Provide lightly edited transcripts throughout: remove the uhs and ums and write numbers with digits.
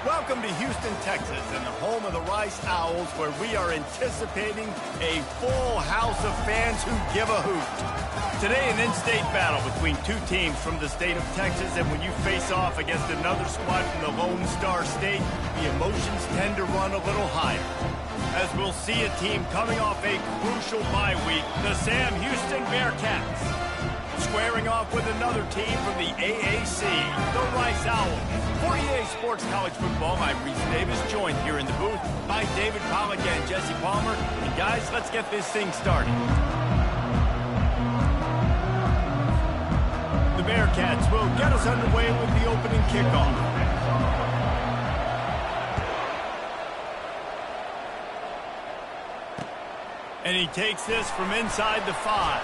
Welcome to Houston, Texas, and the home of the Rice Owls, where we are anticipating a full house of fans who give a hoot. Today, an in-state battle between two teams from the state of Texas, and when you face off against another squad from the Lone Star State, the emotions tend to run a little higher. As we'll see a team coming off a crucial bye week, the Sam Houston Bearcats, squaring off with another team from the AAC, the Rice Owls. For EA Sports College Football, I'm Reese Davis, joined here in the booth by David Pollack and Jesse Palmer. And guys, let's get this thing started. The Bearcats will get us underway with the opening kickoff. And he takes this from inside the 5.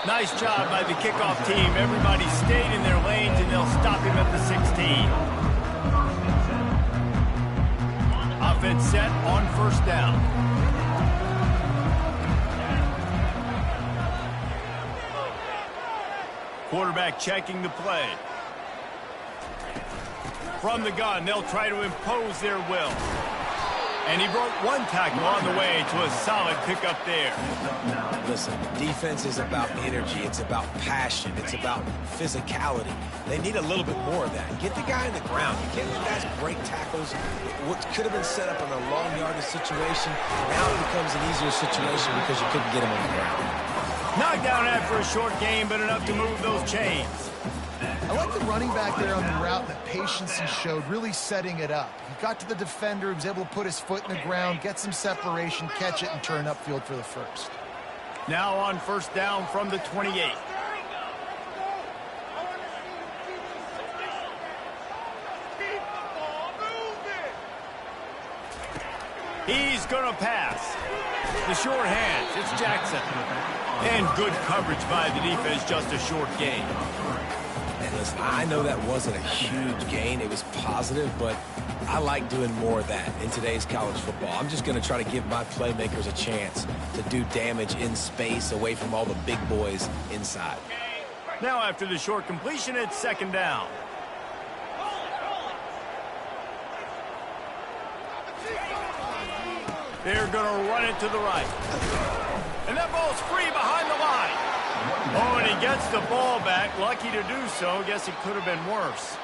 Nice job by the kickoff team. Everybody stayed in their lanes, and they'll stop him at the 16. Offense set on first down. Quarterback checking the play. From the gun, they'll try to impose their will. And he broke one tackle on the way to a solid pickup there. Listen, defense is about energy. It's about passion. It's about physicality. They need a little bit more of that. Get the guy in the ground. You can't let guys break tackles. What could have been set up in a long yardage situation, now it becomes an easier situation because you couldn't get him on the ground. Knocked down after a short game, but enough to move those chains. I like the running back there on the route, the patience he showed, really setting it up. He got to the defender, he was able to put his foot in the ground, get some separation, catch it, and turn upfield for the first. Now on first down from the 28. He's going to pass. The short hands, it's Jackson. And good coverage by the defense, just a short gain. And listen, I know that wasn't a huge gain. It was positive, but I like doing more of that in today's college football. I'm just going to try to give my playmakers a chance to do damage in space away from all the big boys inside. Now after the short completion, it's second down. They're going to run it to the right. And that ball's free behind the line. Oh, and he gets the ball back. Lucky to do so. Guess it could have been worse.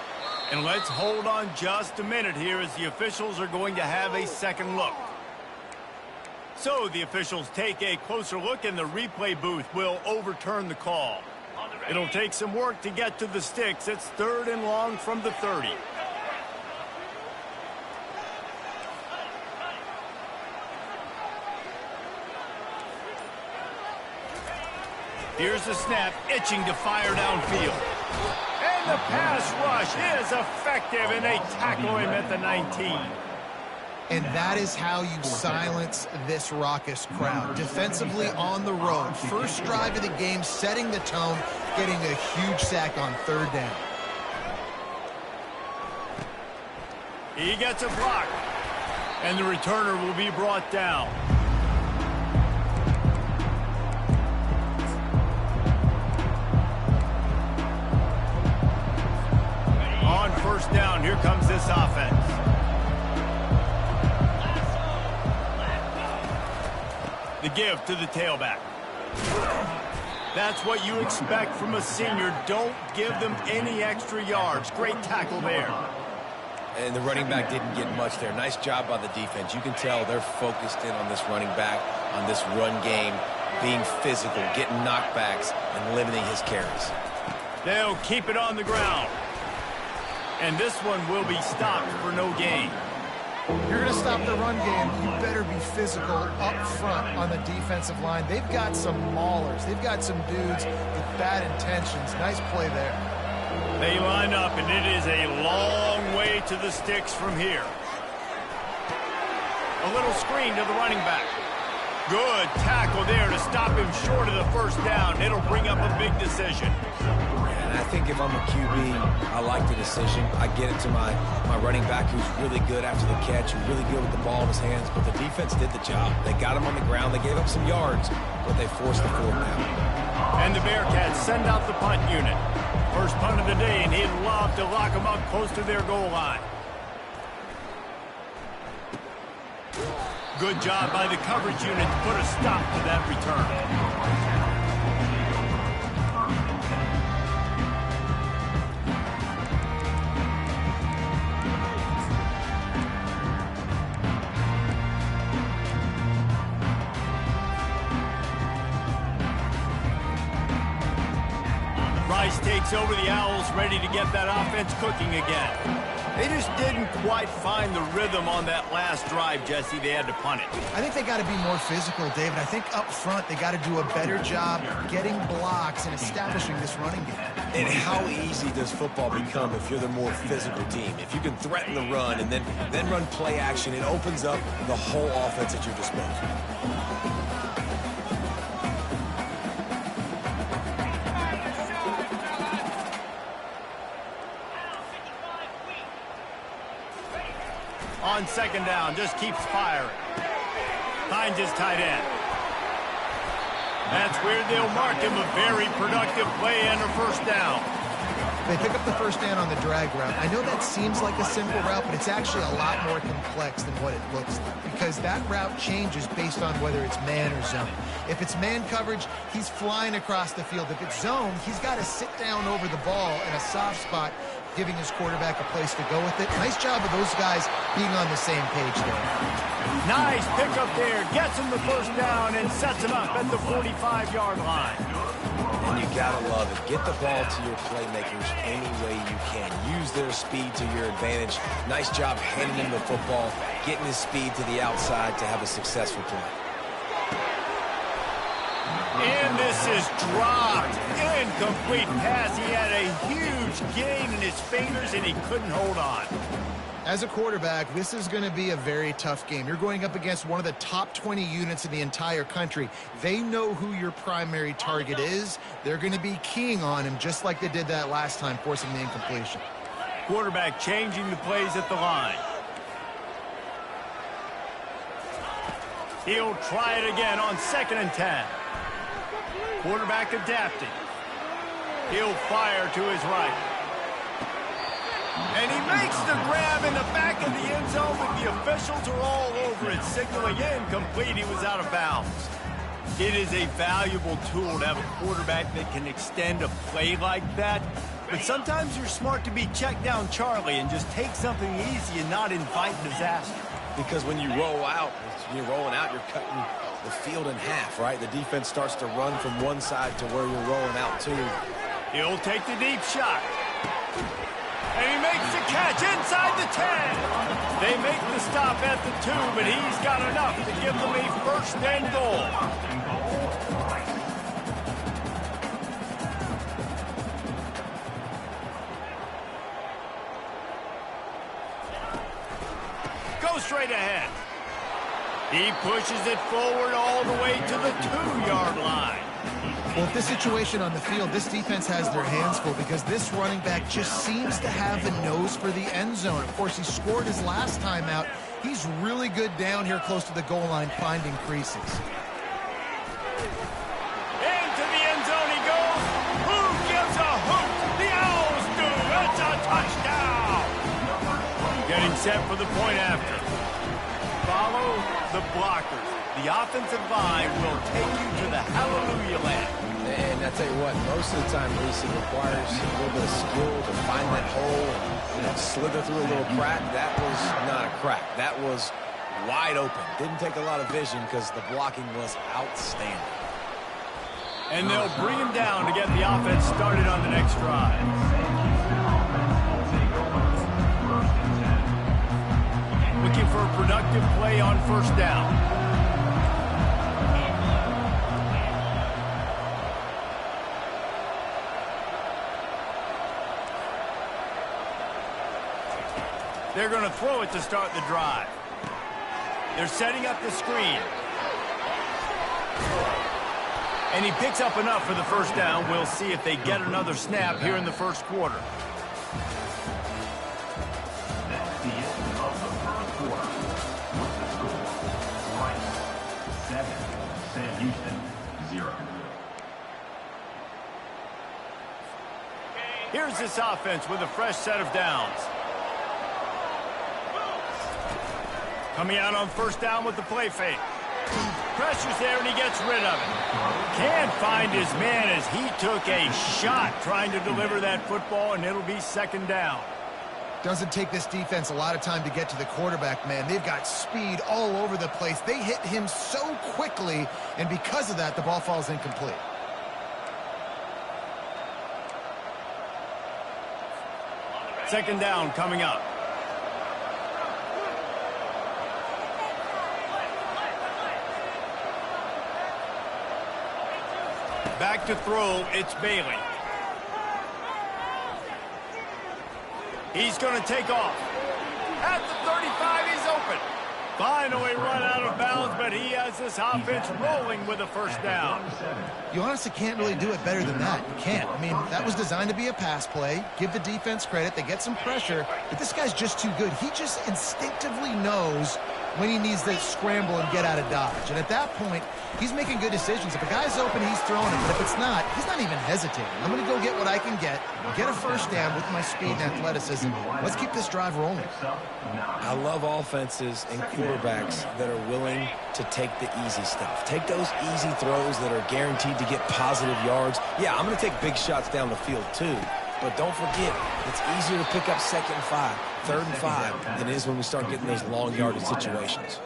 And let's hold on just a minute here as the officials are going to have a second look. So the officials take a closer look, and the replay booth will overturn the call. It'll take some work to get to the sticks. It's 3rd and long from the 30. Here's the snap, itching to fire downfield. And the pass rush is effective, and they tackle him at the 19. And that is how you silence this raucous crowd. Defensively on the road. First drive of the game, setting the tone, getting a huge sack on 3rd down. He gets a block. And the returner will be brought down. On first down, here comes this offense. The give to the tailback. That's what you expect from a senior. Don't give them any extra yards. Great tackle there. And the running back didn't get much there. Nice job by the defense. You can tell they're focused in on this running back, on this run game, being physical, getting knockbacks, and limiting his carries. They'll keep it on the ground. And this one will be stopped for no gain. You're going to stop the run game, you better be physical up front on the defensive line. They've got some maulers. They've got some dudes with bad intentions. Nice play there. They line up, and it is a long way to the sticks from here. A little screen to the running back. Good tackle there to stop him short of the first down. It'll bring up a big decision. And I think if I'm a QB, I like the decision. I get it to my running back who's really good after the catch, who's really good with the ball in his hands, but the defense did the job. They got him on the ground. They gave up some yards, but they forced the 4th down. And the Bearcats send out the punt unit. First punt of the day, and he'd love to lock them up close to their goal line. Good job by the coverage unit to put a stop to that return. Rice takes over the Owls, ready to get that offense cooking again. They just didn't quite find the rhythm on that last drive, Jesse. They had to punt it. I think they got to be more physical, David. I think up front they got to do a better job getting blocks and establishing this running game. And how easy does football become if you're the more physical team? If you can threaten the run and then run play action, it opens up the whole offense at your disposal. On second down, just keeps firing. Finds his tight end. That's where they'll mark him a very productive play and a first down. They pick up the first down on the drag route. I know that seems like a simple route, but it's actually a lot more complex than what it looks like because that route changes based on whether it's man or zone. If it's man coverage, he's flying across the field. If it's zone, he's got to sit down over the ball in a soft spot, giving his quarterback a place to go with it. Nice job of those guys being on the same page there. Nice pickup there. Gets him the first down and sets him up at the 45-yard line. And you gotta love it. Get the ball to your playmakers any way you can. Use their speed to your advantage. Nice job handing him the football, getting his speed to the outside to have a successful play. And this is dropped. Incomplete pass. He had a huge gain in his fingers, and he couldn't hold on. As a quarterback, this is going to be a very tough game. You're going up against one of the top 20 units in the entire country. They know who your primary target is. They're going to be keying on him just like they did that last time, forcing the incompletion. Quarterback changing the plays at the line. He'll try it again on 2nd and 10. Quarterback adapting. He'll fire to his right. And he makes the grab in the back of the end zone, but the officials are all over it, signaling incomplete. He was out of bounds. It is a valuable tool to have a quarterback that can extend a play like that. But sometimes you're smart to be check down Charlie and just take something easy and not invite disaster. Because when you roll out, you're rolling out, you're cutting the field in half, right? The defense starts to run from one side to where you're rolling out to. He'll take the deep shot. And he makes the catch inside the 10. They make the stop at the 2, but he's got enough to give them a first and goal. Go straight ahead. He pushes it forward all the way to the 2-yard line. Well, with this situation on the field, this defense has their hands full because this running back just seems to have a nose for the end zone. Of course, he scored his last time out. He's really good down here close to the goal line, finding creases. Into the end zone he goes. Who gives a hoot? The Owls do. It's a touchdown. Getting set for the point after. Follow the blockers. The offensive line will take you to the hallelujah land. And I tell you what, most of the time, Reese, it requires a little bit of skill to find that hole and slither through a little crack. That was not a crack. That was wide open. Didn't take a lot of vision because the blocking was outstanding. And they'll bring him down to get the offense started on the next drive. Looking for a productive play on first down. They're going to throw it to start the drive. They're setting up the screen. And he picks up enough for the first down. We'll see if they get another snap here in the first quarter. That's the end of the first quarter. With the score, Rice 7, Sam Houston 0. Here's this offense with a fresh set of downs. Coming out on first down with the play fake. Pressure's there, and he gets rid of it. Can't find his man as he took a shot trying to deliver that football, and it'll be second down. Doesn't take this defense a lot of time to get to the quarterback, man. They've got speed all over the place. They hit him so quickly, and because of that, the ball falls incomplete. Second down coming up. Back to throw, it's Bailey. He's going to take off. At the 35, he's open. Finally run out of bounds, but he has this offense rolling with a first down. You honestly can't really do it better than that. You can't. I mean, that was designed to be a pass play. Give the defense credit. They get some pressure, but this guy's just too good. He just instinctively knows when he needs to scramble and get out of dodge. And at that point, he's making good decisions. If a guy's open, he's throwing it. But if it's not, he's not even hesitating. I'm going to go get what I can get a first down with my speed and athleticism. Let's keep this drive rolling. I love offenses and quarterbacks that are willing to take the easy stuff. Take those easy throws that are guaranteed to get positive yards. Yeah, I'm going to take big shots down the field too. But don't forget, it's easier to pick up second and 5, third and 5 than it is when we start getting those long yardage situations.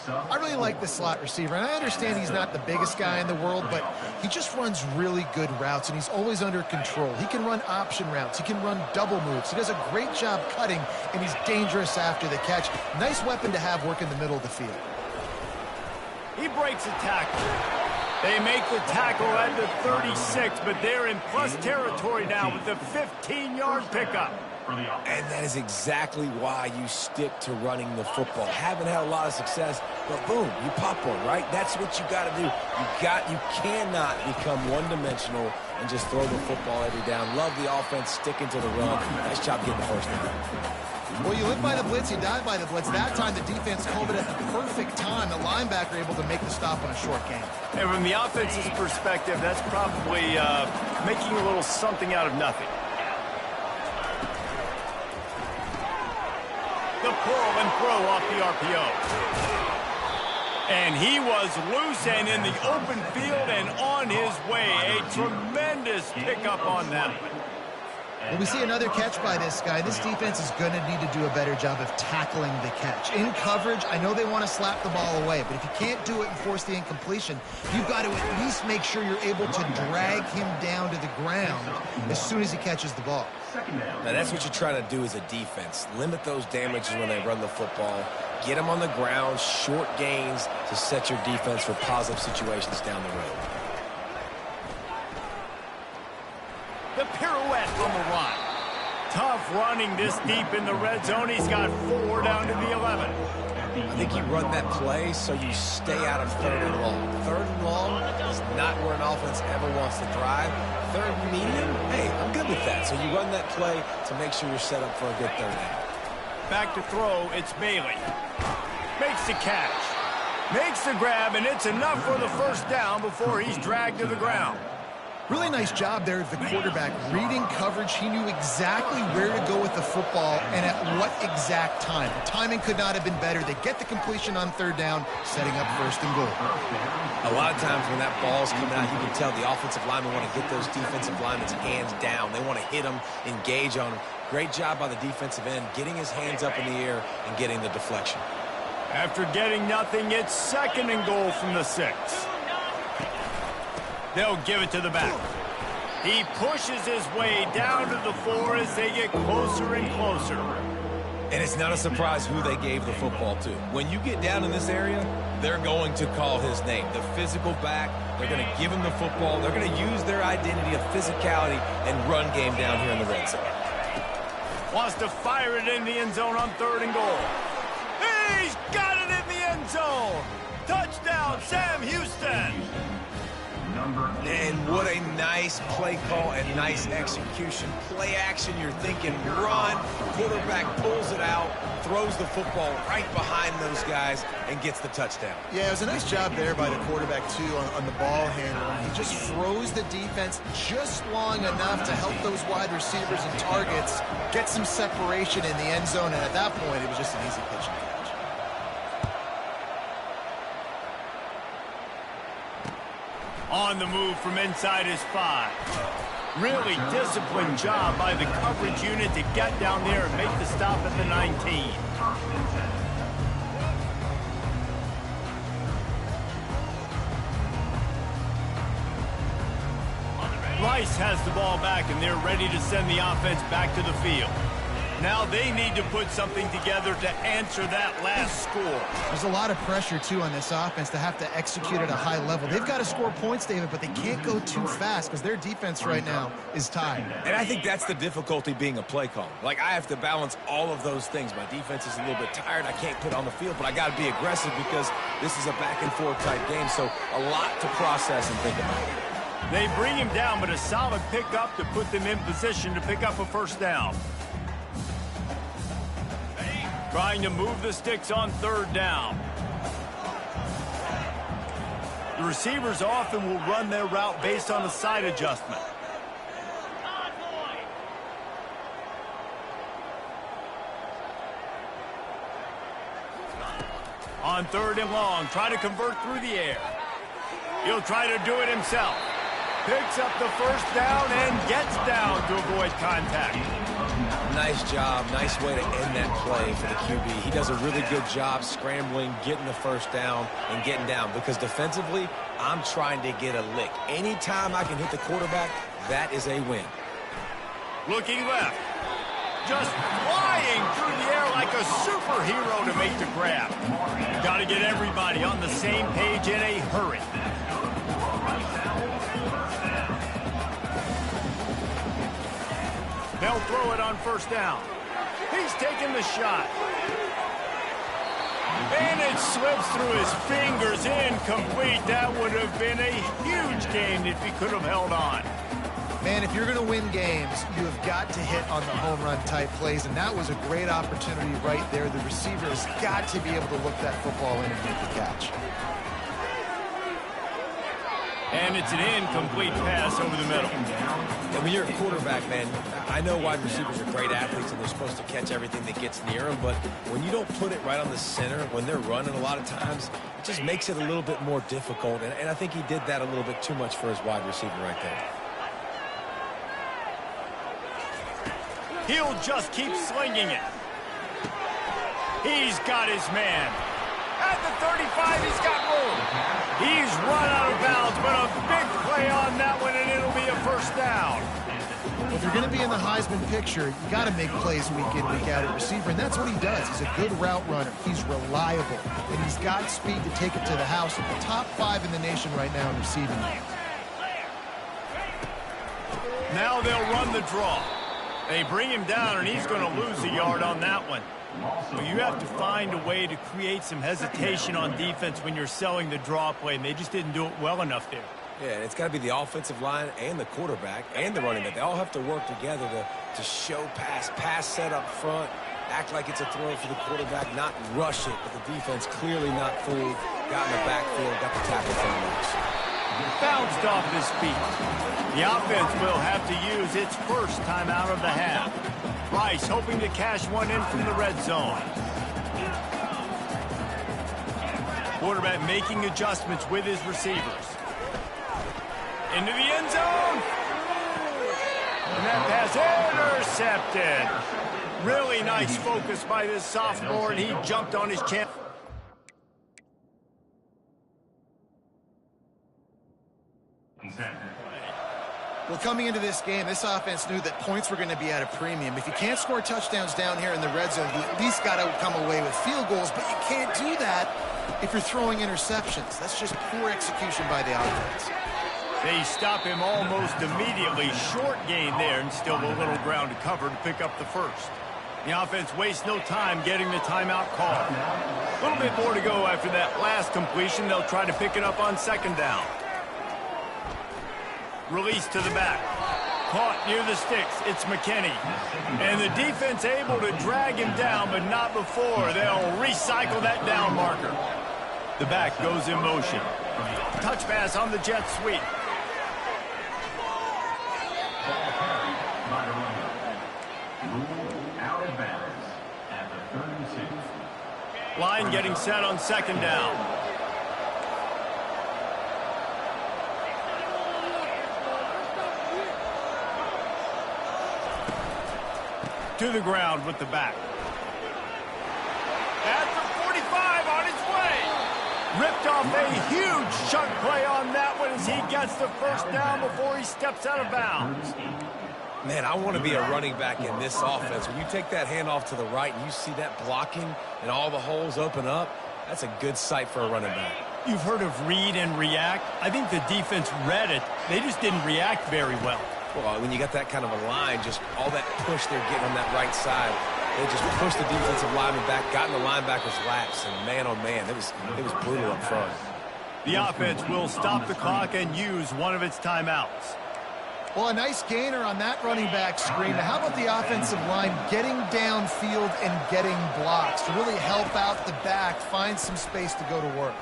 I really like the slot receiver, and I understand he's not the biggest guy in the world, but he just runs really good routes, and he's always under control. He can run option routes. He can run double moves. He does a great job cutting, and he's dangerous after the catch. Nice weapon to have work in the middle of the field. He breaks a tackle. They make the tackle at the 36, but they're in plus territory now with the 15-yard pickup. And that is exactly why you stick to running the football. Haven't had a lot of success, but boom, you pop one, right? That's what you got to do. You cannot become one-dimensional and just throw the football every down. Love the offense sticking to the run. Nice job getting the first down. Well, you live by the blitz, you die by the blitz. That time, the defense called it at the perfect time. The linebacker able to make the stop on a short gain. And from the offense's perspective, that's probably making a little something out of nothing. The pull and throw off the RPO. And he was loose and in the open field and on his way. A tremendous pickup on that one. Well, we see another catch by this guy. This defense is going to need to do a better job of tackling the catch. In coverage, I know they want to slap the ball away, but if you can't do it and force the incompletion, you've got to at least make sure you're able to drag him down to the ground as soon as he catches the ball. Now, that's what you're trying to do as a defense. Limit those damages when they run the football. Get them on the ground, short gains to set your defense for positive situations down the road. The pirouette on the run. Tough running this deep in the red zone. He's got 4 down to the 11. I think you run that play so you stay out of third and long. Third and long is not where an offense ever wants to drive. Third and medium, hey, I'm good with that. So you run that play to make sure you're set up for a good third down. Back to throw, it's Bailey. Makes the catch. Makes the grab, and it's enough for the first down before he's dragged to the ground. Really nice job there of the quarterback. Reading coverage, he knew exactly where to go with the football and at what exact time. The timing could not have been better. They get the completion on third down, setting up first and goal. A lot of times when that ball's coming out, you can tell the offensive linemen want to get those defensive linemen's hands down. They want to hit them, engage on them. Great job by the defensive end, getting his hands up in the air and getting the deflection. After getting nothing, it's second and goal from the 6. They'll give it to the back. He pushes his way down to the 4 as they get closer and closer. And it's not a surprise who they gave the football to. When you get down in this area, they're going to call his name. The physical back, they're going to give him the football. They're going to use their identity of physicality and run game down here in the red zone. Wants to fire it in the end zone on third and goal. He's got it in the end zone. Touchdown, Sam Houston. And what a nice play call and nice execution. Play action, you're thinking run. Quarterback pulls it out, throws the football right behind those guys, and gets the touchdown. Yeah, it was a nice job there by the quarterback, too, on the ball handling. He just froze the defense just long enough to help those wide receivers and targets get some separation in the end zone, and at that point, it was just an easy pitch and catch. On the move from inside his 5. Really disciplined job by the coverage unit to get down there and make the stop at the 19. Rice has the ball back, and they're ready to send the offense back to the field. Now they need to put something together to answer that last score. There's a lot of pressure, too, on this offense to have to execute at a high level. They've got to score points, David, but they can't go too fast because their defense right now is tied. And I think that's the difficulty being a play caller. Like, I have to balance all of those things. My defense is a little bit tired. I can't put on the field, but I got to be aggressive because this is a back-and-forth type game, so a lot to process and think about. They bring him down, but a solid pickup to put them in position to pick up a first down. Trying to move the sticks on 3rd down. The receivers often will run their route based on a side adjustment. On 3rd and long, try to convert through the air. He'll try to do it himself. Picks up the first down and gets down to avoid contact. Nice job. Nice way to end that play for the QB. He does a really good job scrambling, getting the first down, and getting down. Because defensively, I'm trying to get a lick. Anytime I can hit the quarterback, that is a win. Looking left. Just flying through the air like a superhero to make the grab. Got to get everybody on the same page in a hurry. They'll throw it on 1st down. He's taking the shot. And it slips through his fingers, incomplete. That would have been a huge game if he could have held on. Man, if you're going to win games, you have got to hit on the home run type plays, and that was a great opportunity right there. The receiver has got to be able to look that football in and make the catch. And it's an incomplete pass over the middle. And when you're a quarterback, man, I know wide receivers are great athletes and they're supposed to catch everything that gets near them, but when you don't put it right on the center, when they're running a lot of times, it just makes it a little bit more difficult. And I think he did that a little bit too much for his wide receiver right there. He'll just keep slinging it. He's got his man. At the 35, he's got room. He's run out of bounds, but a big play on that one, and it'll be a first down. If you're going to be in the Heisman picture, you got to make plays week in, week out at receiver, and that's what he does. He's a good route runner. He's reliable, and he's got speed to take it to the house. The top 5 in the nation right now in receiving. Now they'll run the draw. They bring him down, and he's going to lose a yard on that one. Well, you have to find a way to create some hesitation on defense when you're selling the draw play, and they just didn't do it well enough there. Yeah, and it's got to be the offensive line and the quarterback and the running back. They all have to work together to show pass set up front, act like it's a throw for the quarterback, not rush it, but the defense clearly not fooled, got in the backfield, got the tackle for the loss. Bounced off his feet. The offense will have to use its first timeout of the half. Rice hoping to cash one in from the red zone. Quarterback making adjustments with his receivers. Into the end zone. And that pass intercepted. Really nice focus by this sophomore, and he jumped on his chance. Well, coming into this game, this offense knew that points were going to be at a premium. If you can't score touchdowns down here in the red zone, you at least got to come away with field goals, but you can't do that if you're throwing interceptions. That's just poor execution by the offense. They stop him almost immediately. Short gain there, and still a little ground to cover to pick up the first. The offense wastes no time getting the timeout called. A little bit more to go after that last completion. They'll try to pick it up on 2nd down. Release to the back. Caught near the sticks. It's McKinney. And the defense able to drag him down, but not before. They'll recycle that down marker. The back goes in motion. Touch pass on the jet sweep. Line getting set on 2nd down. To the ground with the back. At the 45 on its way. Ripped off a huge chunk play on that one as he gets the first down before he steps out of bounds. Man, I want to be a running back in this offense. When you take that handoff to the right and you see that blocking and all the holes open up, that's a good sight for a running back. You've heard of read and react. I think the defense read it. They just didn't react very well. Well, when you got that kind of a line, just all that push they're getting on that right side, they just pushed the defensive lineman back, got in the linebacker's laps, and man, oh man, it was brutal up front. The offense will stop the clock and use one of its timeouts. Well, a nice gainer on that running back screen. Now, how about the offensive line getting downfield and getting blocks to really help out the back, find some space to go to work?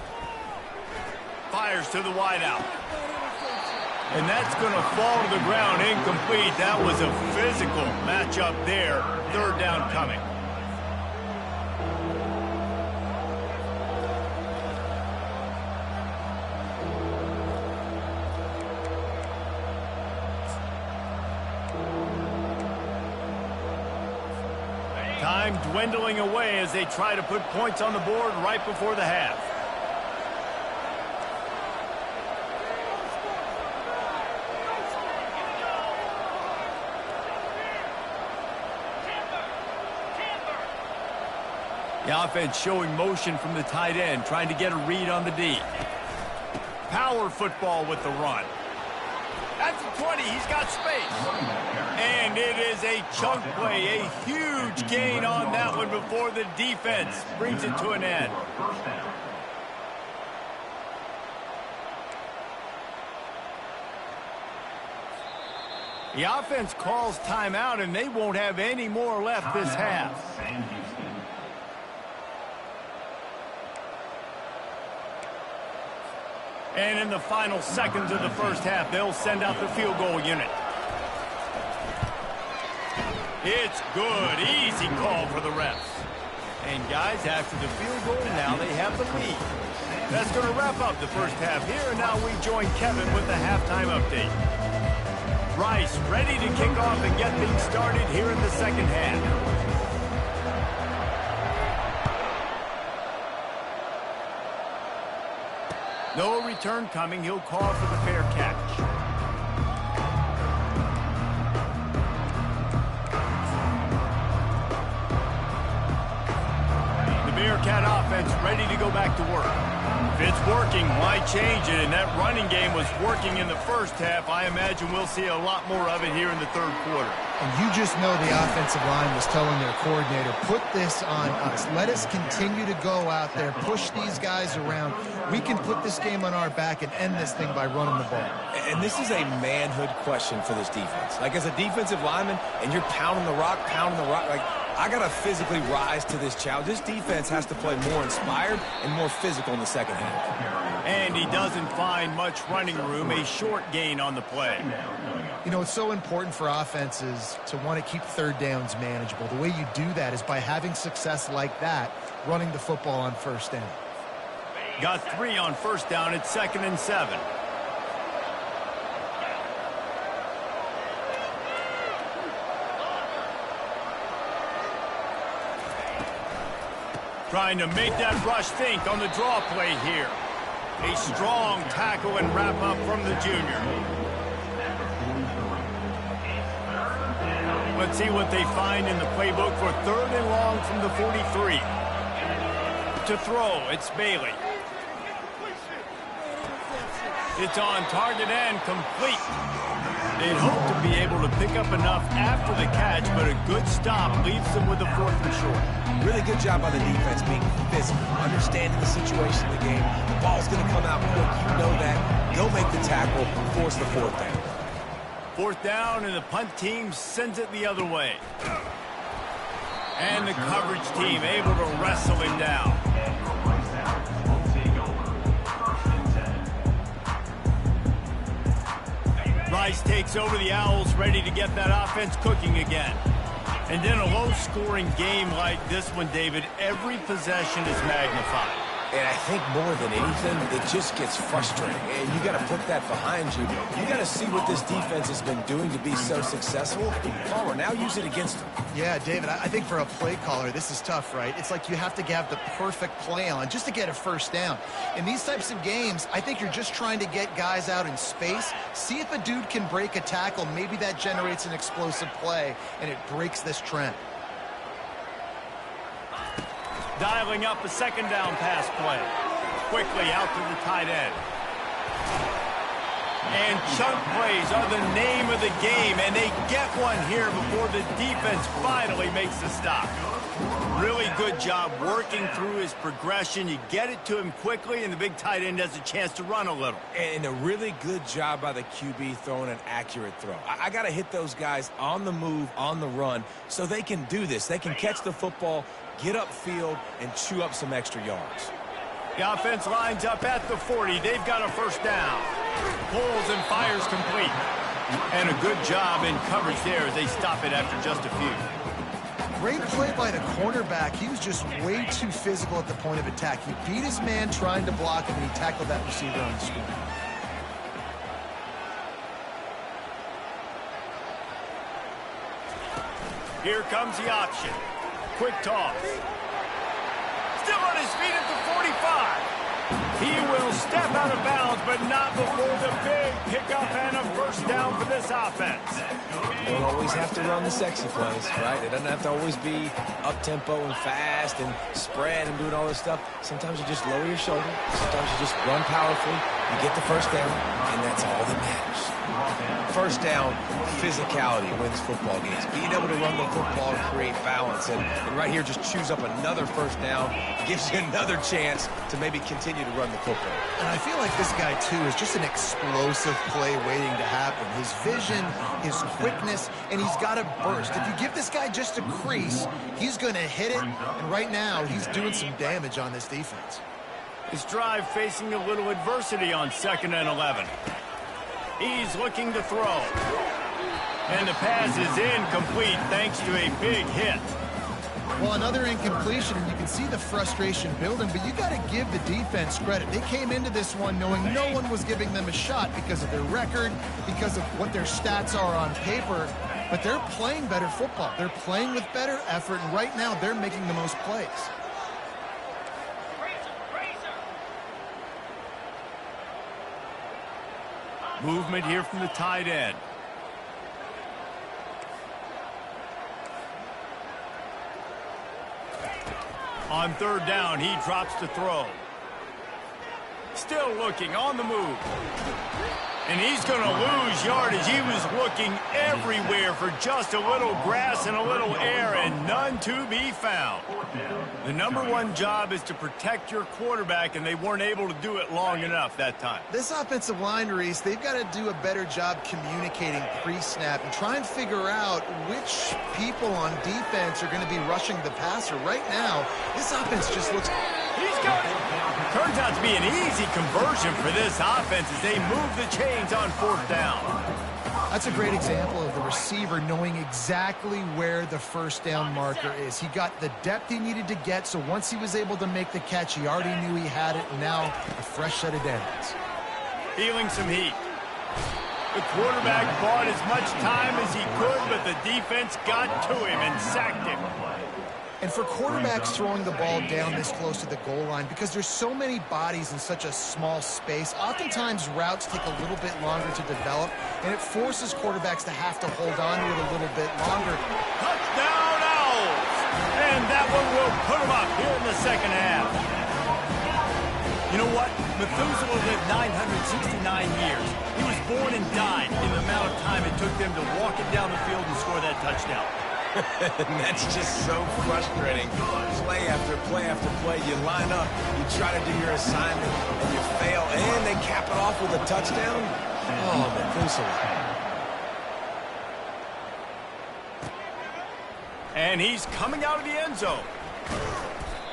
Fires to the wideout. And that's going to fall to the ground incomplete. That was a physical matchup there. Third down coming. Time dwindling away as they try to put points on the board right before the half. The offense showing motion from the tight end, trying to get a read on the D. Power football with the run. At the 20, he's got space. And it is a chunk play, a huge gain on that one before the defense brings it to an end. The offense calls timeout, and they won't have any more left this half. And in the final seconds of the first half, they'll send out the field goal unit. It's good. Easy call for the refs. And guys, after the field goal, now they have the lead. That's going to wrap up the first half here, and now we join Kevin with the halftime update. Rice ready to kick off and get things started here in the second half. No return coming. He'll call for the fair catch. The Bearcat offense ready to go back to work. If it's working, why change it? And that running game was working in the first half. I imagine we'll see a lot more of it here in the third quarter. And you just know the offensive line was telling their coordinator, put this on us. Let us continue to go out there, push these guys around. We can put this game on our back and end this thing by running the ball. And this is a manhood question for this defense. Like, as a defensive lineman, and you're pounding the rock, like, I got to physically rise to this challenge. This defense has to play more inspired and more physical in the second half. And he doesn't find much running room, a short gain on the play. You know, it's so important for offenses to want to keep third downs manageable. The way you do that is by having success like that, running the football on first down. Got 3 on first down at 2nd and 7. Trying to make that rush think on the draw play here. A strong tackle and wrap up from the junior. Let's see what they find in the playbook for 3rd and long from the 43. To throw, it's Bailey. It's on target and complete. They'd hope to be able to pick up enough after the catch, but a good stop leaves them with a 4th and short. Really good job by the defense being physical, understanding the situation of the game. The ball's going to come out quick. You know that. Go make the tackle, force the 4th down. 4th down, and the punt team sends it the other way. And the coverage team able to wrestle him down. Rice takes over the Owls, ready to get that offense cooking again. And then a low-scoring game like this one, David, every possession is magnified. And I think more than anything, it just gets frustrating. And you got to put that behind you. You got to see what this defense has been doing to be so successful. Palmer, now use it against them. Yeah, David, I think for a play caller, this is tough, right? It's like you have to have the perfect play on just to get a first down. In these types of games, I think you're just trying to get guys out in space, see if a dude can break a tackle. Maybe that generates an explosive play, and it breaks this trend. Dialing up a second down pass play. Quickly out to the tight end. And chunk plays are the name of the game, and they get one here before the defense finally makes the stop. Really good job working through his progression. You get it to him quickly, and the big tight end has a chance to run a little. And a really good job by the QB throwing an accurate throw. I got to hit those guys on the move, on the run, so they can do this. They can catch the football, get upfield, and chew up some extra yards. The offense lines up at the 40. They've got a first down. Pulls and fires complete. And a good job in coverage there as they stop it after just a few. Great play by the cornerback. He was just way too physical at the point of attack. He beat his man trying to block him, and he tackled that receiver on the screen. Here comes the option. Quick toss. Still on his feet at the 45. He will step out of bounds, but not before the big pickup and a first down for this offense. You don't always have to run the sexy plays, right? It doesn't have to always be up-tempo and fast and spread and doing all this stuff. Sometimes you just lower your shoulder. Sometimes you just run powerfully. You get the first down, and that's all that matters. First down, physicality wins football games. Being able to run the football and create balance. And right here, just choose up another first down. Gives you another chance to maybe continue to run the football. And I feel like this guy, too, is just an explosive play waiting to happen. His vision, his quickness, and he's got a burst. If you give this guy just a crease, he's going to hit it. And right now, he's doing some damage on this defense. His drive facing a little adversity on 2nd and 11. He's looking to throw. And the pass is incomplete thanks to a big hit. Well, another incompletion, and you can see the frustration building, but you got to give the defense credit. They came into this one knowing no one was giving them a shot because of their record, because of what their stats are on paper, but they're playing better football. They're playing with better effort, and right now they're making the most plays. Movement here from the tight end. On 3rd down, he drops to throw. Still looking on the move. And he's going to lose yardage. He was looking everywhere for just a little grass and a little air, and none to be found. The #1 job is to protect your quarterback, and they weren't able to do it long enough that time. This offensive line, Reese, they've got to do a better job communicating pre-snap and try and figure out which people on defense are going to be rushing the passer. Right now, this offense just looks... He's got it. Turns out to be an easy conversion for this offense as they move the chains on 4th down. That's a great example of the receiver knowing exactly where the first down marker is. He got the depth he needed to get, so once he was able to make the catch, he already knew he had it, and now a fresh set of downs. Feeling some heat. The quarterback bought as much time as he could, but the defense got to him and sacked him. And for quarterbacks throwing the ball down this close to the goal line, because there's so many bodies in such a small space, oftentimes routes take a little bit longer to develop, and it forces quarterbacks to have to hold on to it a little bit longer. Touchdown, Owls! And that one will put them up here in the second half. You know what? Methuselah lived 969 years. He was born and died in the amount of time it took them to walk it down the field and score that touchdown. And that's just so frustrating. Play after play after play. You line up, you try to do your assignment, and you fail, and they cap it off with a touchdown. Oh, Methuselah. And he's coming out of the end zone.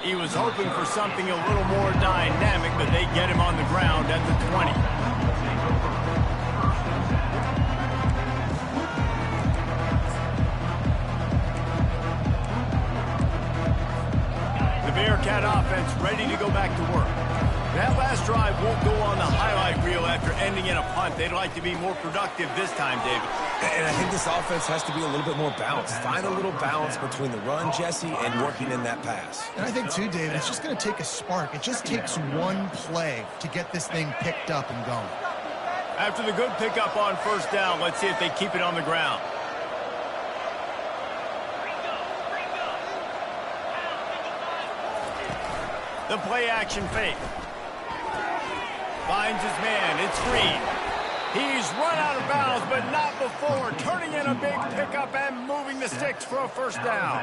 He was hoping for something a little more dynamic, but they get him on the ground at the 20. Bearcat offense ready to go back to work. That last drive won't go on the highlight reel after ending in a punt. They'd like to be more productive this time, David. And I think this offense has to be a little bit more balanced. Find a little balance between the run, Jesse, and working in that pass. And I think, too, David, it's just going to take a spark. It just takes one play to get this thing picked up and going. After the good pickup on first down, let's see if they keep it on the ground. The play action fake. Finds his man. It's Green. He's run out of bounds, but not before. Turning in a big pickup and moving the sticks for a first down.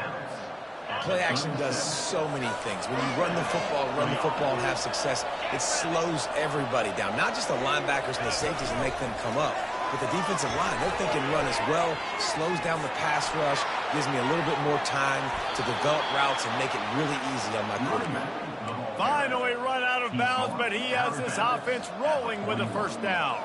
Play action does so many things. When you run the football and have success, it slows everybody down. Not just the linebackers and the safeties and make them come up, but the defensive line. They're thinking run as well. Slows down the pass rush. Gives me a little bit more time to develop routes and make it really easy on my quarterback. Finally run out of bounds, but he has this offense rolling with a first down.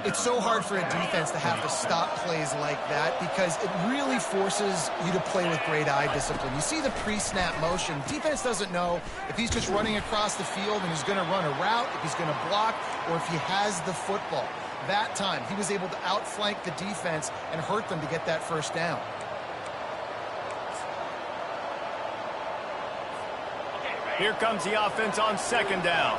It's so hard for a defense to have to stop plays like that because it really forces you to play with great eye discipline. You see the pre-snap motion. Defense doesn't know if he's just running across the field and he's going to run a route, if he's going to block, or if he has the football. That time, he was able to outflank the defense and hurt them to get that first down. Here comes the offense on second down.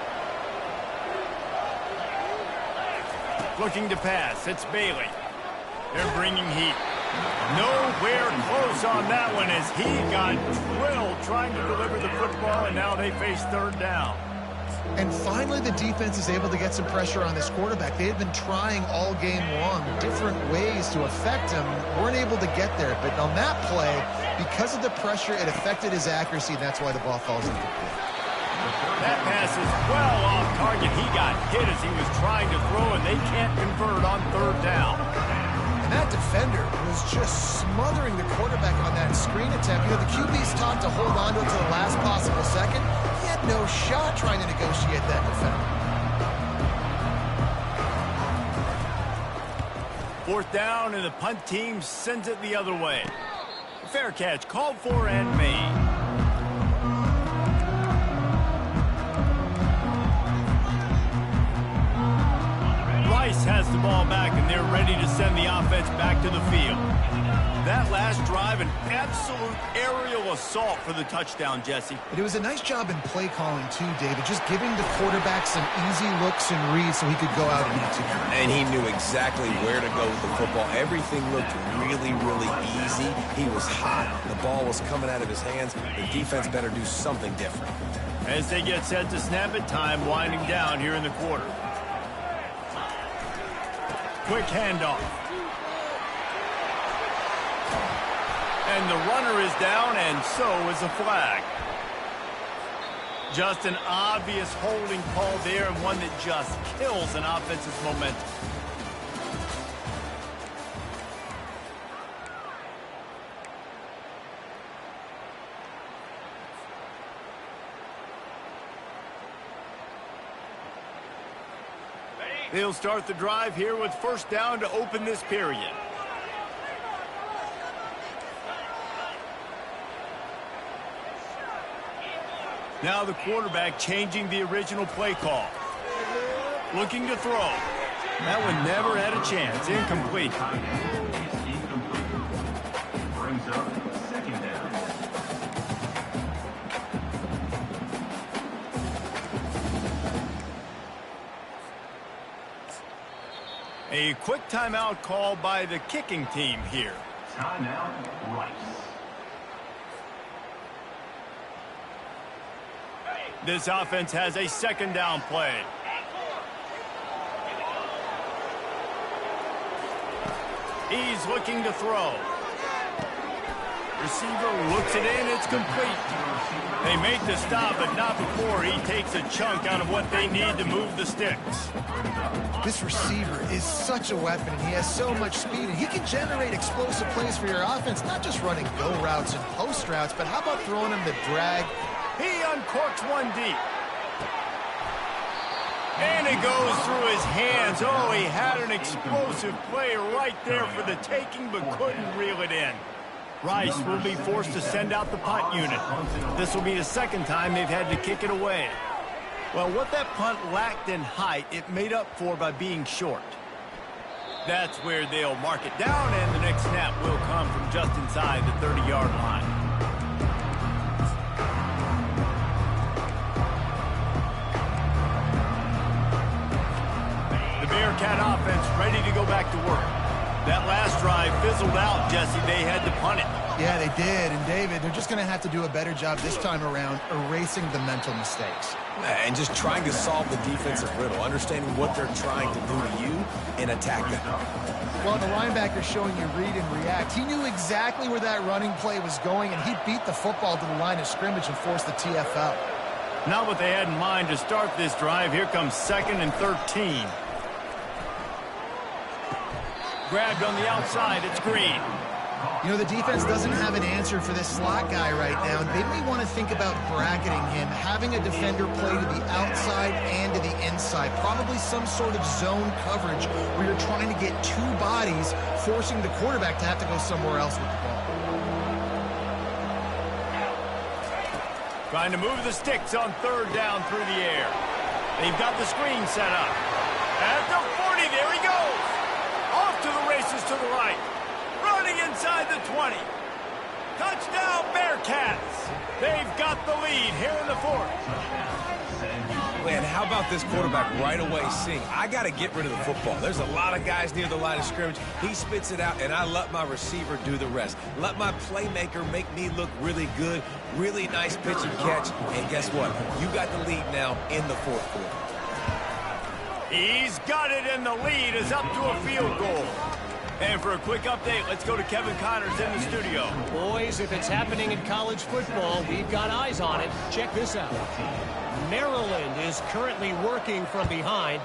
Looking to pass. It's Bailey. They're bringing heat. Nowhere close on that one as he got drilled trying to deliver the football, and now they face third down. And finally, the defense is able to get some pressure on this quarterback. They had been trying all game long different ways to affect him. Weren't able to get there. But on that play, because of the pressure, it affected his accuracy, and that's why the ball falls incomplete. That pass is well off target. He got hit as he was trying to throw, and they can't convert on third down. And that defender was just smothering the quarterback on that screen attempt. You know, the QB's taught to hold on to it to the last possible second. He had no shot trying to negotiate that defender. Fourth down, and the punt team sends it the other way. Fair catch called for and made. Rice has the ball back, and they're ready to send the offense back to the field. That last drive, an absolute aerial assault for the touchdown, Jesse. But it was a nice job in play calling, too, David, just giving the quarterback some easy looks and reads so he could go out and execute. And he knew exactly where to go with the football. Everything looked really, really easy. He was hot. The ball was coming out of his hands. The defense better do something different. As they get set to snap it, time winding down here in the quarter. Quick handoff. And the runner is down, and so is the flag. Just an obvious holding call there, and one that just kills an offense's momentum. They'll start the drive here with first down to open this period. Now the quarterback changing the original play call. Looking to throw. That one never had a chance. Incomplete. Brings up second down. A quick timeout call by the kicking team here. Timeout, Rice. This offense has a second down play. He's looking to throw. Receiver looks it in. It's complete. They make the stop, but not before he takes a chunk out of what they need to move the sticks. This receiver is such a weapon, and he has so much speed, and he can generate explosive plays for your offense, not just running go routes and post routes, but how about throwing him the drag? He uncorks one deep. And it goes through his hands. Oh, he had an explosive play right there for the taking, but couldn't reel it in. Rice will be forced to send out the punt unit. This will be the second time they've had to kick it away. Well, what that punt lacked in height, it made up for by being short. That's where they'll mark it down, and the next snap will come from just inside the 30-yard line. The Bearcat offense ready to go back to work. That last drive fizzled out, Jesse. They had to punt it. Yeah, they did. And, David, they're just going to have to do a better job this time around erasing the mental mistakes. And just trying to solve the defensive riddle, understanding what they're trying to do to you and attack them. Well, the linebacker's showing you read and react. He knew exactly where that running play was going, and he beat the football to the line of scrimmage and forced the TFL. Not what they had in mind to start this drive. Here comes 2nd and 13. Grabbed on the outside. It's Green. You know, the defense doesn't have an answer for this slot guy right now. They may want to think about bracketing him, having a defender play to the outside and to the inside. Probably some sort of zone coverage where you're trying to get two bodies, forcing the quarterback to have to go somewhere else with the ball. Trying to move the sticks on 3rd down through the air. They've got the screen set up. At the 40, there he goes. Off to the races to the right. Running inside the 20. Touchdown, Bearcats. They've got the lead here in the 4th. Man, how about this quarterback right away seeing, I got to get rid of the football. There's a lot of guys near the line of scrimmage. He spits it out, and I let my receiver do the rest. Let my playmaker make me look really good. Really nice pitch and catch. And guess what? You got the lead now in the 4th quarter. He's got it, and the lead is up to a field goal. And for a quick update, let's go to Kevin Connors in the studio. Boys, if it's happening in college football, we've got eyes on it. Check this out. Maryland is currently working from behind,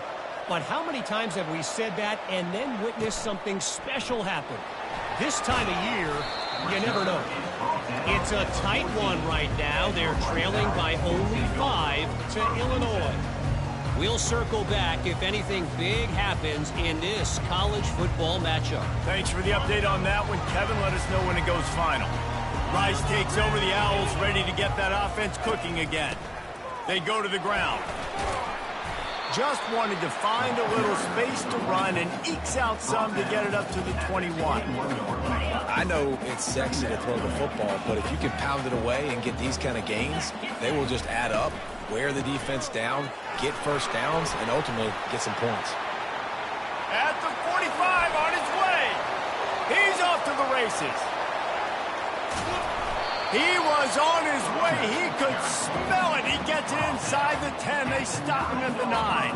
but how many times have we said that and then witnessed something special happen? This time of year, you never know. It's a tight one right now. They're trailing by only 5 to Illinois. We'll circle back if anything big happens in this college football matchup. Thanks for the update on that one, Kevin. Let us know when it goes final. Rice takes over the Owls, ready to get that offense cooking again. They go to the ground. Just wanted to find a little space to run and ekes out some to get it up to the 21. I know it's sexy to throw the football, but if you can pound it away and get these kind of gains, they will just add up, wear the defense down, get first downs, and ultimately get some points. At the 45 on his way. He's off to the races. He was on his way. He could smell it. He gets it inside the 10. They stop him at the 9.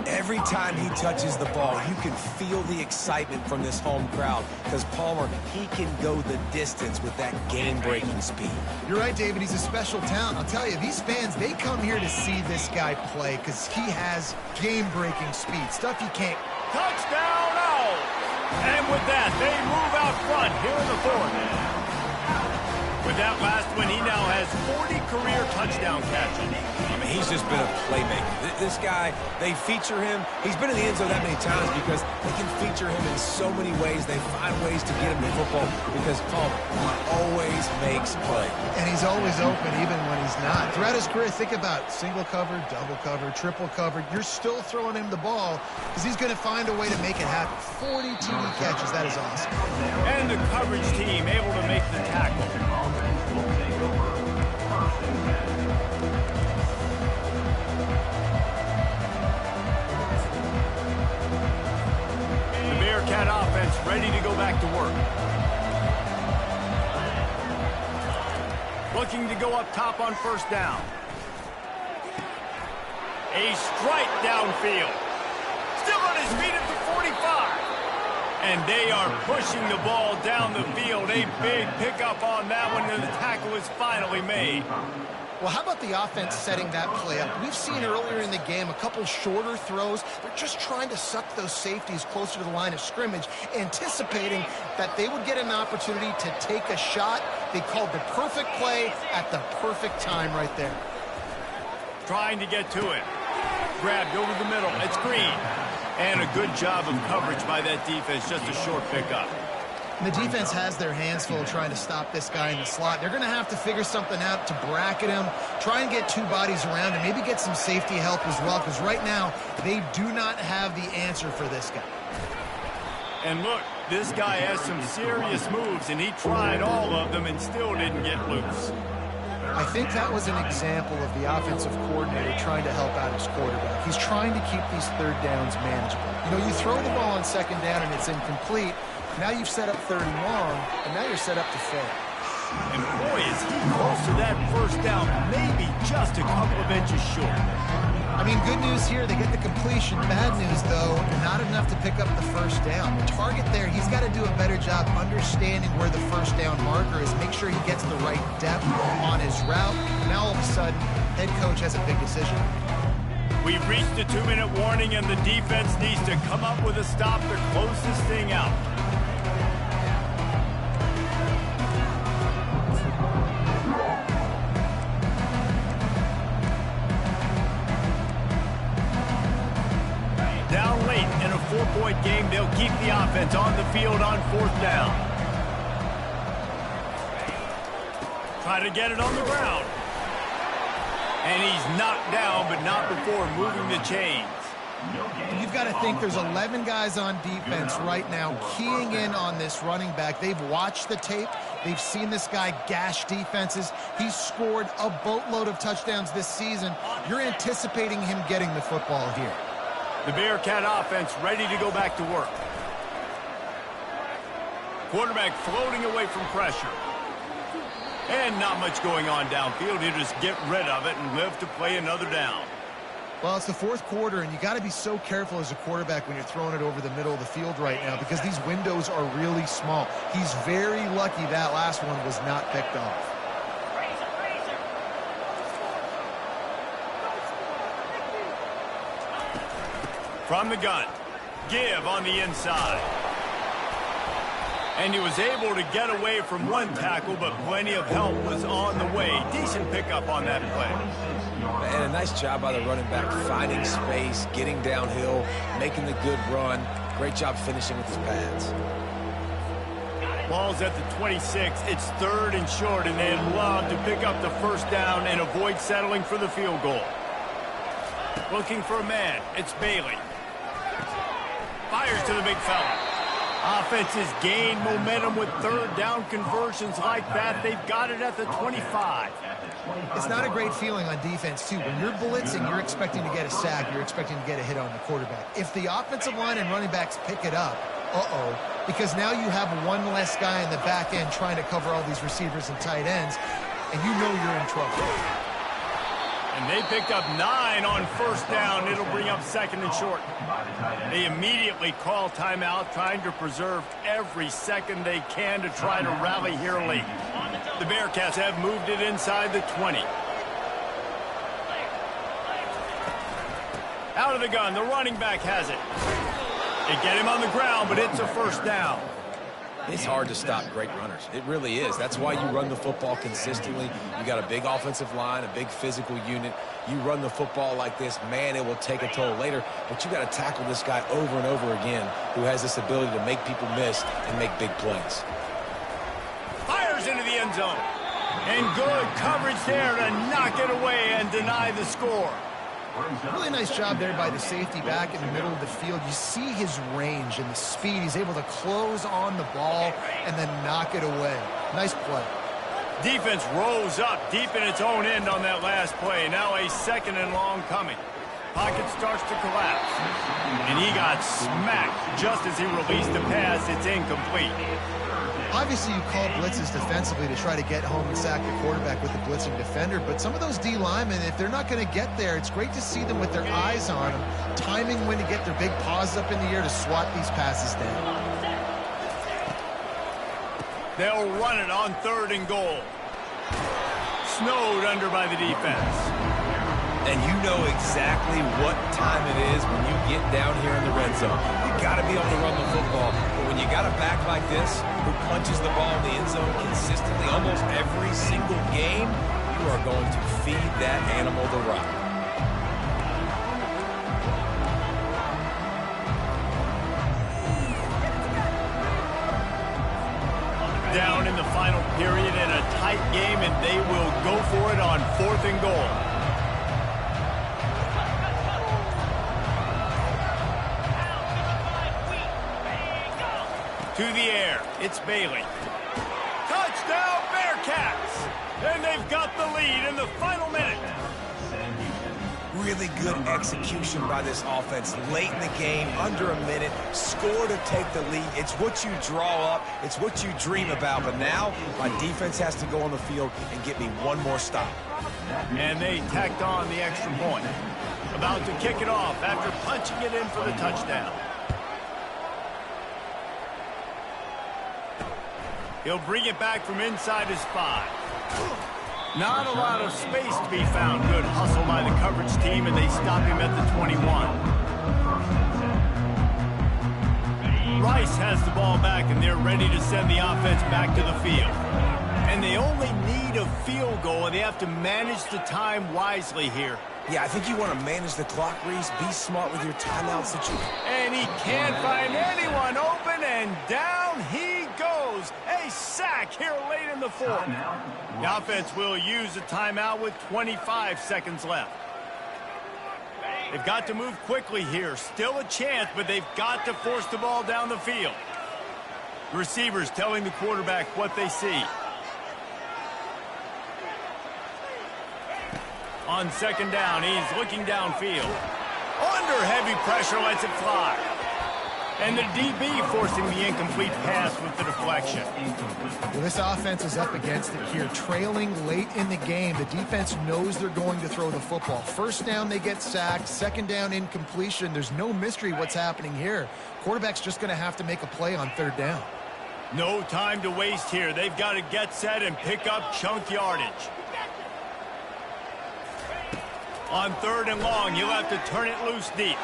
Every time he touches the ball, you can feel the excitement from this home crowd because Palmer, he can go the distance with that game-breaking speed. You're right, David. He's a special talent. I'll tell you, these fans, they come here to see this guy play because he has game-breaking speed, stuff you can't. Touchdown, Owls! And with that, they move out front here in the 4th. With that last one, he now has 40 career touchdown catches. I mean, he's just been a playmaker. This guy, they feature him. He's been in the end zone that many times because they can feature him in so many ways. They find ways to get him to football because Palmer, he always makes play. And he's always open even when he's not. Throughout his career, think about single cover, double cover, triple cover. You're still throwing him the ball because he's going to find a way to make it happen. 40 TD catches. That is awesome. And the coverage team able to make the tackle. The Bearcat offense ready to go back to work. Looking to go up top on 1st down. A strike downfield. Still on his feet at the 45. And they are pushing the ball down the field. A big pickup on that one, and the tackle is finally made. Well, how about the offense setting that play up? We've seen earlier in the game a couple shorter throws. They're just trying to suck those safeties closer to the line of scrimmage, anticipating that they would get an opportunity to take a shot. They called the perfect play at the perfect time right there. Trying to get to it. Grabbed over the middle. It's Green. And a good job of coverage by that defense. Just a short pickup. The defense has their hands full trying to stop this guy in the slot. They're going to have to figure something out to bracket him, try and get two bodies around him, maybe get some safety help as well, because right now they do not have the answer for this guy. And look, this guy has some serious moves, and he tried all of them and still didn't get loose. I think that was an example of the offensive coordinator trying to help out his quarterback. He's trying to keep these third downs manageable. You know, you throw the ball on second down and it's incomplete. Now you've set up third and long, and now you're set up to fail. And boy, is he close to that first down, maybe just a couple of inches short. I mean, good news here, they get the completion. Bad news, though, not enough to pick up the first down. The target there, he's got to do a better job understanding where the first down marker is, make sure he gets the right depth on his route. Now, all of a sudden, head coach has a big decision. We've reached the 2-minute warning, and the defense needs to come up with a stop to close this thing out. Down late in a 4-point game, they'll keep the offense on the field on 4th down. Try to get it on the ground. And he's knocked down, but not before moving the chains. You've got to think there's 11 guys on defense right now keying in on this running back. They've watched the tape. They've seen this guy gash defenses. He's scored a boatload of touchdowns this season. You're anticipating him getting the football here. The Bearcat offense ready to go back to work. Quarterback floating away from pressure. And not much going on downfield. He'll just get rid of it and live to play another down. Well, it's the 4th quarter, and you got to be so careful as a quarterback when you're throwing it over the middle of the field right now because these windows are really small. He's very lucky that last one was not picked off. From the gun, give on the inside. And he was able to get away from one tackle, but plenty of help was on the way. Decent pickup on that play. And a nice job by the running back, finding space, getting downhill, making the good run. Great job finishing with his pads. Ball's at the 26. It's 3rd and short, and they'd love to pick up the first down and avoid settling for the field goal. Looking for a man. It's Bailey. Fires to the big fella. Offenses gain momentum with 3rd down conversions like that. They've got it at the 25. It's not a great feeling on defense, too. When you're blitzing, you're expecting to get a sack. You're expecting to get a hit on the quarterback. If the offensive line and running backs pick it up, because now you have one less guy in the back end trying to cover all these receivers and tight ends, and you know you're in trouble. And they picked up 9 on first down. It'll bring up 2nd and short. They immediately call timeout, trying to preserve every second they can to try to rally here late. The Bearcats have moved it inside the 20. Out of the gun, the running back has it. They get him on the ground, but it's a first down. It's hard to stop great runners. It really is. That's why you run the football consistently. You got a big offensive line, a big physical unit. You run the football like this, man, it will take a toll later. But you got to tackle this guy over and over again who has this ability to make people miss and make big plays. Fires into the end zone. And good coverage there to knock it away and deny the score. Really nice job there by the safety back in the middle of the field. You see his range and the speed. He's able to close on the ball and then knock it away. Nice play. Defense rose up deep in its own end on that last play. Now a 2nd and long coming. Pocket starts to collapse. And he got smacked just as he released the pass. It's incomplete. Obviously, you call blitzes defensively to try to get home and sack the quarterback with the blitzing defender, but some of those D linemen, if they're not going to get there, it's great to see them with their eyes on them, timing when to get their big paws up in the air to swat these passes down. They'll run it on 3rd and goal. Snowed under by the defense. And you know exactly what time it is when you get down here in the red zone. You got to be able to run the football. But when you got a back like this who punches the ball in the end zone consistently almost every single game, you are going to feed that animal the rock. down in the final period in a tight game, and they will go for it on 4th and goal. To the air, it's Bailey. Touchdown, Bearcats! And they've got the lead in the final minute. Really good execution by this offense. Late in the game, under a minute, score to take the lead. It's what you draw up. It's what you dream about. But now, my defense has to go on the field and get me one more stop. And they tacked on the extra point. About to kick it off after punching it in for the touchdown. He'll bring it back from inside his 5. Not a lot of space to be found. Good hustle by the coverage team, and they stop him at the 21. Rice has the ball back, and they're ready to send the offense back to the field. And they only need a field goal, and they have to manage the time wisely here. Yeah, I think you want to manage the clock, Reese. Be smart with your timeouts that you... And he can't find anyone open, and down he goes. A sack here late in the 4th. The offense will use a timeout with 25 seconds left. They've got to move quickly here. Still a chance, but they've got to force the ball down the field. The receivers telling the quarterback what they see. On 2nd down, he's looking downfield. Under heavy pressure, lets it fly. And the DB forcing the incomplete pass with the deflection. Well, this offense is up against it here. Trailing late in the game, the defense knows they're going to throw the football. 1st down, they get sacked. 2nd down, incompletion. There's no mystery what's happening here. Quarterback's just going to have to make a play on 3rd down. No time to waste here. They've got to get set and pick up chunk yardage. On 3rd and long, you'll have to turn it loose deep.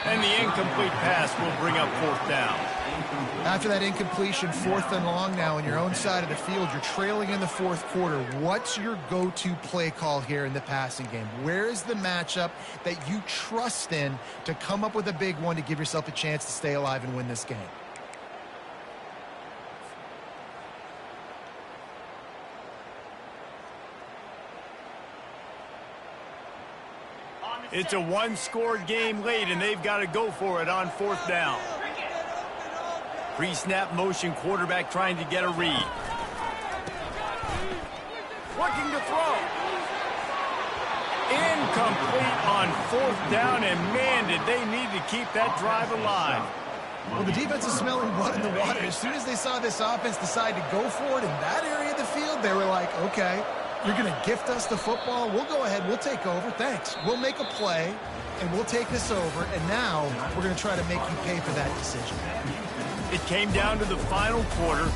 And the incomplete pass will bring up 4th down. After that incompletion, 4th and long now on your own side of the field. You're trailing in the 4th quarter. What's your go-to play call here in the passing game? Where is the matchup that you trust in to come up with a big one to give yourself a chance to stay alive and win this game? It's a one-score game late, and they've got to go for it on 4th down. Pre-snap motion, quarterback trying to get a read. Looking to throw. Incomplete on 4th down, and man, did they need to keep that drive alive. Well, the defense is smelling blood in the water. As soon as they saw this offense decide to go for it in that area of the field, they were like, okay, you're going to gift us the football. We'll go ahead. We'll take over. Thanks. We'll make a play, and we'll take this over. And now we're going to try to make you pay for that decision. It came down to the final quarter.